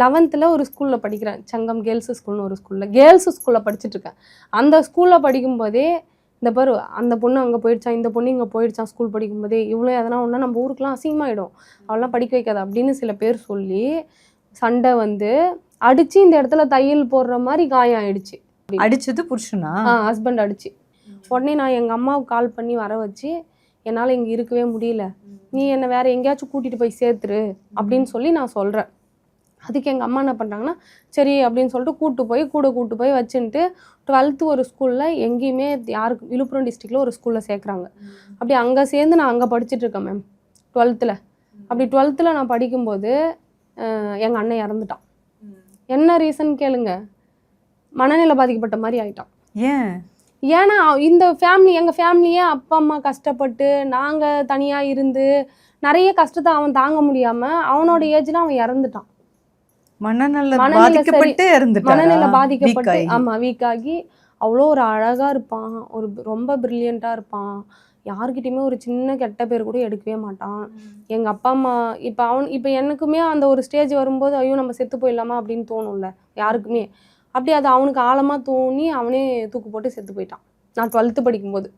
11th ஒரு ஸ்கூலில் படிக்கிறேன். சங்கம் கேர்ள்ஸ் ஸ்கூல்னு ஒரு ஸ்கூலில் கேர்ள்ஸ் ஸ்கூலில் படிச்சுட்ருக்கேன். அந்த ஸ்கூலில் படிக்கும்போதே இந்த பாரு அந்த பொண்ணு அங்கே போயிடுச்சான், இந்த பொண்ணு இங்கே போயிடுச்சான் ஸ்கூல் படிக்கும்போதே, இவ்வளோ எதனா ஒன்றா நம்ம ஊருக்குலாம் அசிங்கமாயிடும், அவெல்லாம் படிக்க வைக்காது அப்படின்னு சில பேர் சொல்லி சண்டை வந்து அடித்து இந்த இடத்துல தையல் போடுற மாதிரி காயம் ஆயிடுச்சு. அடிச்சது புருஷனா? ஹஸ்பண்ட் அடிச்சு. உடனே நான் எங்கள் அம்மாவுக்கு கால் பண்ணி வர வச்சு, என்னால் இங்கே இருக்கவே முடியல, நீ என்னை வேறு எங்கேயாச்சும் கூட்டிகிட்டு போய் சேர்த்துரு அப்படின்னு சொல்லி நான் சொல்கிறேன். அதுக்கு எங்கள் அம்மா என்ன பண்ணுறாங்கன்னா, சரி அப்படின்னு சொல்லிட்டு கூட்டு போய் வச்சுட்டு 12th ஒரு ஸ்கூலில் எங்கேயுமே யாருக்கு விழுப்புரம் டிஸ்ட்ரிக்டில் ஒரு ஸ்கூலில் சேர்க்குறாங்க. அப்படி அங்கே சேர்ந்து நான் அங்கே படிச்சுட்ருக்கேன் மேம் 12th. அப்படி 12th நான் படிக்கும்போது எங்கள் அண்ணன் இறந்துட்டான். என்ன ரீசன் கேளுங்க, மனநிலை பாதிக்கப்பட்ட மாதிரி ஆயிட்டான். ஏன்னா இந்த ஃபேமிலி எங்கள் ஃபேமிலியே அப்பா அம்மா கஷ்டப்பட்டு நாங்கள் தனியாக இருந்து நிறைய கஷ்டத்தை அவன் தாங்க முடியாமல் அவனோட ஏஜில் அவன் இறந்துட்டான். மனநிலை பாதிக்கப்பட்டு ஆமாம் வீக்காகி. அவ்வளோ ஒரு அழகாக இருப்பான், ஒரு ரொம்ப பிரில்லியண்ட்டாக இருப்பான், யாருக்கிட்டையுமே ஒரு சின்ன கெட்ட பேர் கூட எடுக்கவே மாட்டான். எங்கள் அப்பா அம்மா இப்போ எனக்குமே அந்த ஒரு ஸ்டேஜ் வரும்போது ஐயோ நம்ம செத்து போயிடலாமா அப்படின்னு தோணும்ல யாருக்குமே. அப்படி அது அவனுக்கு ஆழமாக தோணி அவனே தூக்கு போட்டு செத்து போயிட்டான் நான் 12th படிக்கும்போது.